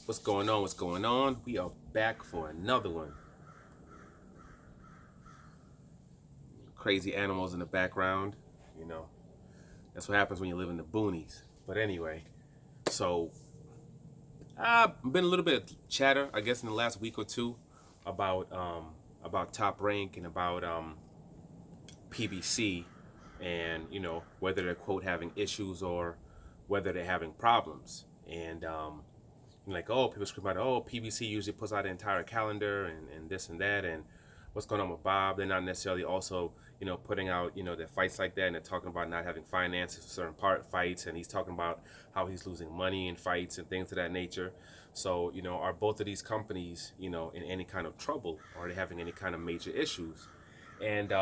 What's going on? What's going on? We are back for another one. Crazy animals in the background. You know, that's what happens when you live in the boonies. But anyway, so I've been a little bit of chatter, I guess, in the last week or two about Top Rank and about PBC, and whether they're quote having issues or whether they're having problems. And like, oh, people scream out, oh, PBC usually puts out an entire calendar and this and that, and what's going on with Bob. They're not necessarily also, putting out, their fights like that, and they're talking about not having finances for certain part fights, and he's talking about how he's losing money in fights and things of that nature. So, are both of these companies, in any kind of trouble? Or are they having any kind of major issues? And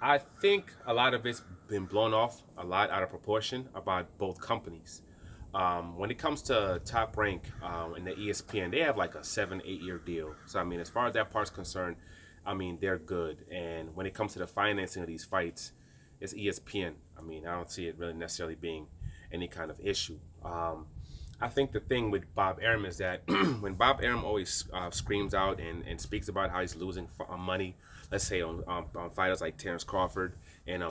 I think a lot of it's been blown off a lot out of proportion about both companies. When it comes to Top Rank and the ESPN, they have like a 7, 8 year deal. So I mean, as far as that part's concerned, I mean they're good. And when it comes to the financing of these fights, it's ESPN. I mean, I don't see it really necessarily being any kind of issue. I think the thing with Bob Arum is that when Bob Arum always screams out and speaks about how he's losing money, let's say on fighters like Terrence Crawford, and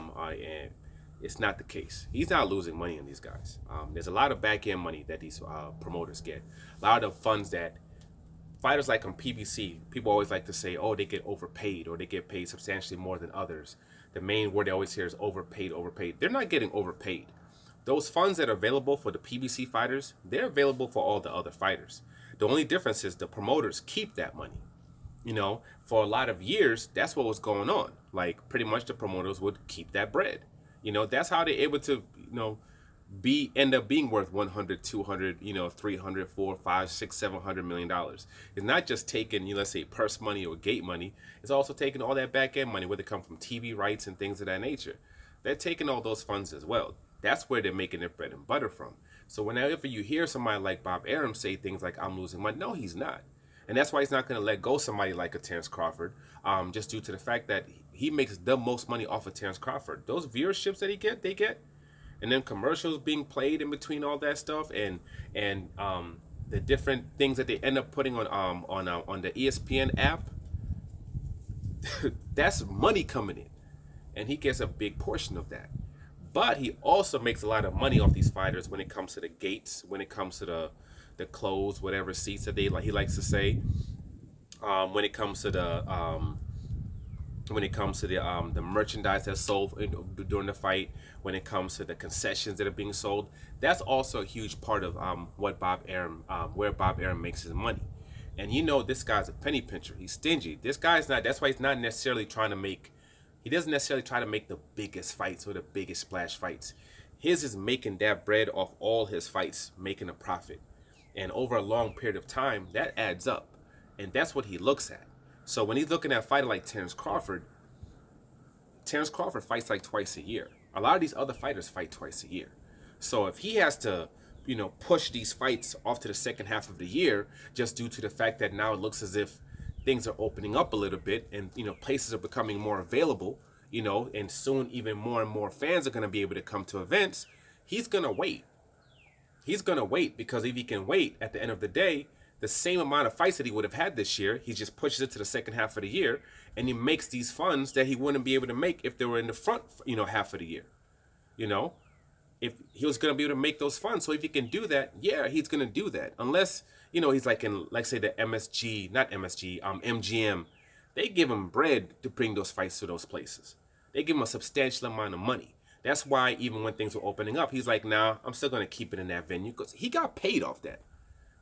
it's not the case. He's not losing money on these guys. There's a lot of back end money that these promoters get. A lot of funds that fighters like on PBC, people always like to say, oh, they get overpaid or they get paid substantially more than others. The main word they always hear is overpaid, overpaid. They're not getting overpaid. Those funds that are available for the PBC fighters, they're available for all the other fighters. The only difference is the promoters keep that money. For a lot of years, that's what was going on. Like pretty much the promoters would keep that bread. That's how they're able to, be end up being worth 100, 200, 300, 4, 5, 6, $700 million. It's not just taking, let's say purse money or gate money. It's also taking all that back end money, whether it come from TV rights and things of that nature. They're taking all those funds as well. That's where they're making their bread and butter from. So whenever you hear somebody like Bob Arum say things like I'm losing money, no, he's not. And that's why he's not going to let go somebody like a Terrence Crawford, just due to the fact that he makes the most money off of Terrence Crawford. Those viewerships that they get, and then commercials being played in between all that stuff, and the different things that they end up putting on the ESPN app. That's money coming in, and he gets a big portion of that. But he also makes a lot of money off these fighters when it comes to the gates, when it comes to the clothes, whatever seats that they like. He likes to say, when it comes to the merchandise that's sold during the fight, when it comes to the concessions that are being sold, that's also a huge part of what Bob Arum, where Bob Arum makes his money. And this guy's a penny pincher. He's stingy. This guy's not. That's why he's not necessarily trying to make. He doesn't necessarily try to make the biggest fights or the biggest splash fights. His is making that bread off all his fights, making a profit. And over a long period of time, that adds up. And that's what he looks at. So when he's looking at a fighter like Terrence Crawford fights like twice a year. A lot of these other fighters fight twice a year. So if he has to, push these fights off to the second half of the year, just due to the fact that now it looks as if things are opening up a little bit, and places are becoming more available, and soon even more and more fans are going to be able to come to events, he's going to wait. He's going to wait, because if he can wait, at the end of the day, the same amount of fights that he would have had this year, he just pushes it to the second half of the year, and he makes these funds that he wouldn't be able to make if they were in the front, half of the year. If he was going to be able to make those funds. So if he can do that, yeah, he's going to do that. Unless, he's like in, like say the MGM. They give him bread to bring those fights to those places. They give him a substantial amount of money. That's why even when things were opening up, he's like, nah, I'm still going to keep it in that venue, because he got paid off that.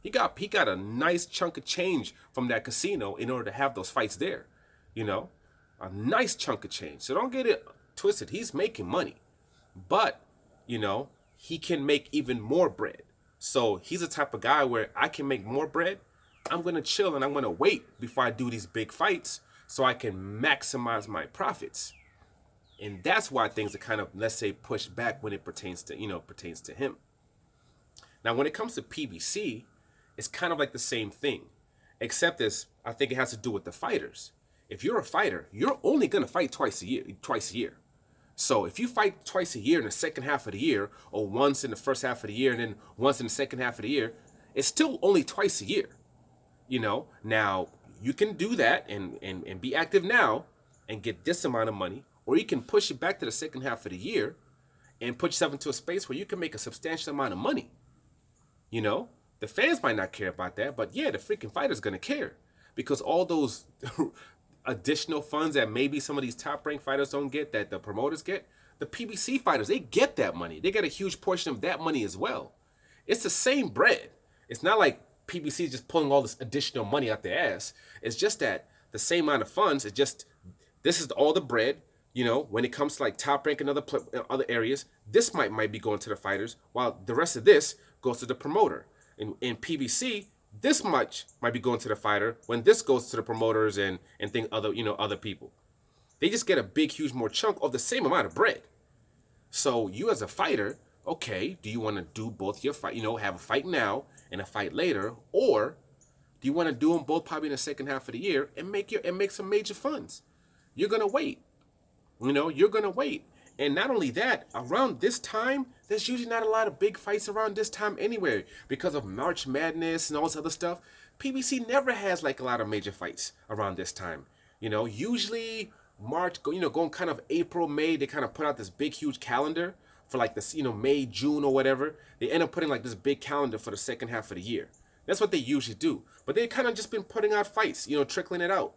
He got a nice chunk of change from that casino in order to have those fights there. A nice chunk of change. So don't get it twisted. He's making money. But, he can make even more bread. So he's the type of guy where I can make more bread. I'm going to chill and I'm going to wait before I do these big fights so I can maximize my profits. And that's why things are kind of, let's say, pushed back when it pertains to him. Now, when it comes to PBC, it's kind of like the same thing, except I think it has to do with the fighters. If you're a fighter, you're only going to fight twice a year. So if you fight twice a year in the second half of the year, or once in the first half of the year and then once in the second half of the year, It's still only twice a year. Now you can do that and be active now and get this amount of money, or you can push it back to the second half of the year and put yourself into a space where you can make a substantial amount of money. The fans might not care about that, but yeah, the freaking fighter's gonna care, because all those additional funds that maybe some of these top ranked fighters don't get, that the promoters get, the PBC fighters, they get that money. They get a huge portion of that money as well. It's the same bread. It's not like PBC is just pulling all this additional money out their ass. It's just that the same amount of funds. It's just, this is all the bread. When it comes to like Top Rank and other areas, this might be going to the fighters, while the rest of this goes to the promoter. In PBC, this much might be going to the fighter, when this goes to the promoters and other people. They just get a big, huge more chunk of the same amount of bread. So you as a fighter, okay, do you want to do both your fight, have a fight now and a fight later, or do you want to do them both probably in the second half of the year and make some major funds? You're gonna wait. You're gonna wait. And not only that, around this time, there's usually not a lot of big fights around this time anyway, because of March Madness and all this other stuff. PBC never has like a lot of major fights around this time. Usually March, going kind of April, May, they kind of put out this big, huge calendar for like this, May, June or whatever. They end up putting like this big calendar for the second half of the year. That's what they usually do. But they kind of just been putting out fights, trickling it out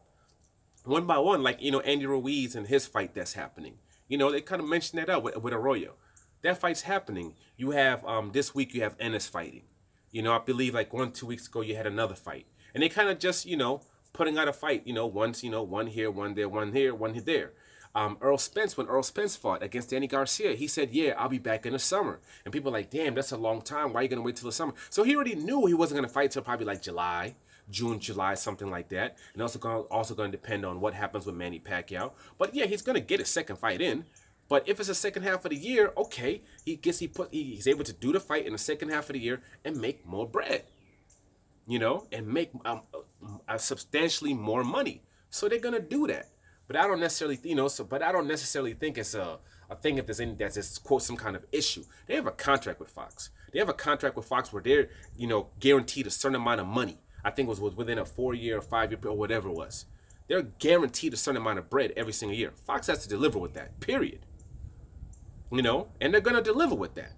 one by one, like, Andy Ruiz and his fight that's happening. They kind of mentioned that out with Arroyo. That fight's happening. You have, this week you have Ennis fighting. I believe like 1-2 weeks ago you had another fight. And they kind of just, putting out a fight, once, one here, one there, one here, one there. When Earl Spence fought against Danny Garcia, he said, yeah, I'll be back in the summer. And people are like, damn, that's a long time. Why are you going to wait till the summer? So he already knew he wasn't going to fight till probably like June, July, something like that. And also going to depend on what happens with Manny Pacquiao. But yeah, he's going to get his second fight in. But if it's the second half of the year, okay, he's able to do the fight in the second half of the year and make more bread. And make substantially more money. So they're gonna do that. But I don't necessarily, think it's a thing if there's any that's just quote some kind of issue. They have a contract with Fox. They have a contract with Fox where they're, guaranteed a certain amount of money. I think it was within a 4-year or 5-year or whatever it was. They're guaranteed a certain amount of bread every single year. Fox has to deliver with that. Period. And they're gonna deliver with that.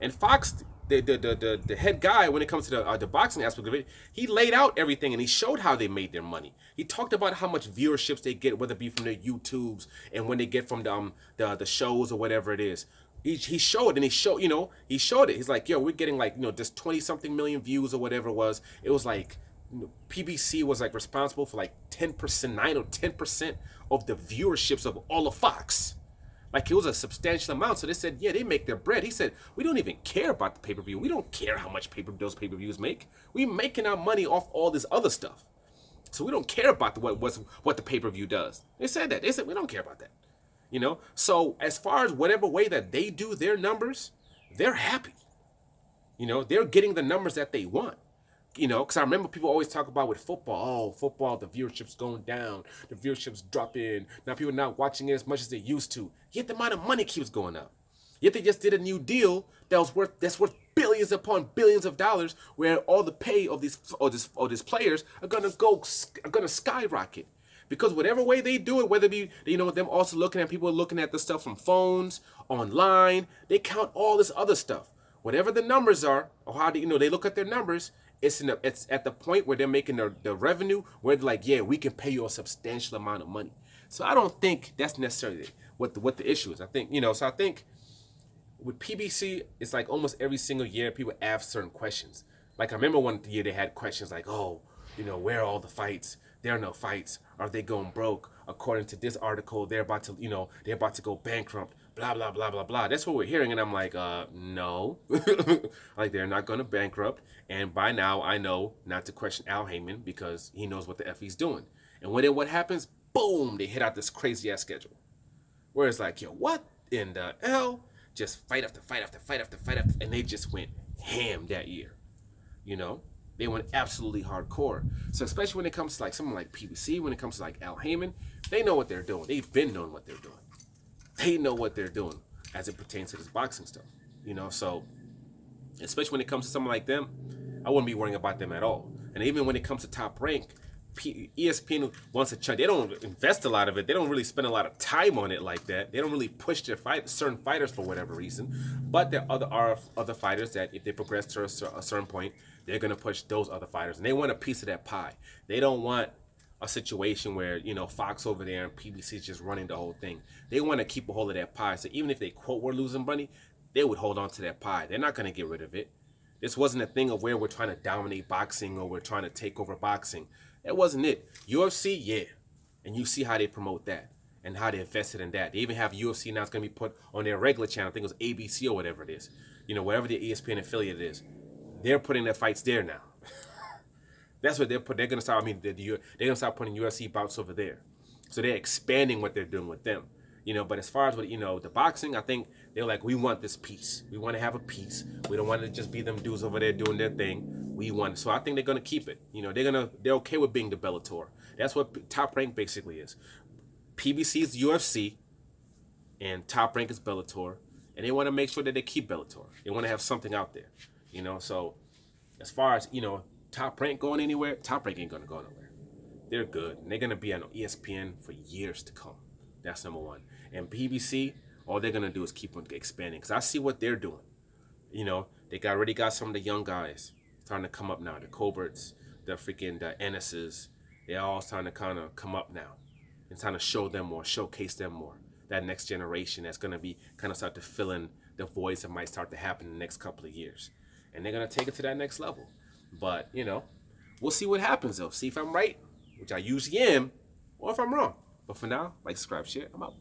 And Fox, the head guy, when it comes to the boxing aspect of it, he laid out everything and he showed how they made their money. He talked about how much viewerships they get, whether it be from their YouTubes and when they get from the shows or whatever it is. He showed and he showed it. He's like, yo, we're getting like just 20-something million views or whatever it was. It was like PBC was like responsible for like 10%, 9 or 10% of the viewerships of all of Fox. Like, it was a substantial amount. So they said, yeah, they make their bread. He said, we don't even care about the pay-per-view. We don't care how much those pay-per-views make. We're making our money off all this other stuff. So we don't care about what the pay-per-view does. They said that. They said, we don't care about that. So as far as whatever way that they do their numbers, they're happy. They're getting the numbers that they want. Because I remember people always talk about with football, the viewership's going down, the viewership's dropping, now people are not watching it as much as they used to, yet the amount of money keeps going up. Yet they just did a new deal that's worth billions upon billions of dollars, where all the pay of these players are gonna skyrocket. Because whatever way they do it, whether it be, them also people looking at the stuff from phones, online, they count all this other stuff. Whatever the numbers are, or how they look at their numbers, it's at the point where they're making the revenue where they're like, yeah, we can pay you a substantial amount of money. So I don't think that's necessarily what the issue is. I think, so I think with PBC, it's like almost every single year people ask certain questions. Like I remember one year they had questions like, oh, where are all the fights? There are no fights. Are they going broke? According to this article, they're about to go bankrupt. Blah, blah, blah, blah, blah. That's what we're hearing. And I'm like, no. Like, they're not going to bankrupt. And by now, I know not to question Al Heyman because he knows what the F he's doing. And when what happens, boom, they hit out this crazy-ass schedule. Where it's like, yo, what in the hell? Just fight after fight after fight after fight after. And they just went ham that year. They went absolutely hardcore. So especially when it comes to like someone like PBC, when it comes to like Al Heyman, they know what they're doing. They've been knowing what they're doing. They know what they're doing as it pertains to this boxing stuff. So especially when it comes to someone like them, I wouldn't be worrying about them at all. And even when it comes to Top Rank, ESPN wants a chunk. They don't invest a lot of it. They don't really spend a lot of time on it like that. They don't really push their certain fighters for whatever reason. But there are other fighters that if they progress to a certain point, they're gonna push those other fighters, and they want a piece of that pie. They don't want a situation where Fox over there and PBC is just running the whole thing. They want to keep a hold of that pie. So even if they quote we're losing money, they would hold on to that pie. They're not gonna get rid of it. This wasn't a thing of where we're trying to dominate boxing or we're trying to take over boxing. That wasn't it. UFC, yeah. And you see how they promote that and how they invested in that. They even have UFC now. It's going to be put on their regular channel. I think it was ABC or whatever it is. Whatever the ESPN affiliate is. They're putting their fights there now. That's what they're putting. They're going to start, they're going to start putting UFC bouts over there. So they're expanding what they're doing with them. But as far as what, the boxing, I think they're like, we want this piece. We want to have a piece. We don't want to just be them dudes over there doing their thing. We want, so I think they're gonna keep it. They're okay with being the Bellator. That's what Top Rank basically is. PBC is UFC, and Top Rank is Bellator, and they want to make sure that they keep Bellator. They want to have something out there, So as far as Top Rank going anywhere, Top Rank ain't gonna go nowhere. They're good, and they're gonna be on ESPN for years to come. That's number one. And PBC, all they're gonna do is keep on expanding. Cause I see what they're doing. They already got some of the young guys starting to come up now. The Coberts, the Ennises, they're all starting to kind of come up now. It's time to show them more, showcase them more. That next generation that's going to be kind of start to fill in the voids that might start to happen in the next couple of years. And they're going to take it to that next level. But, we'll see what happens though. See if I'm right, which I usually am, or if I'm wrong. But for now, like, subscribe, share. I'm out.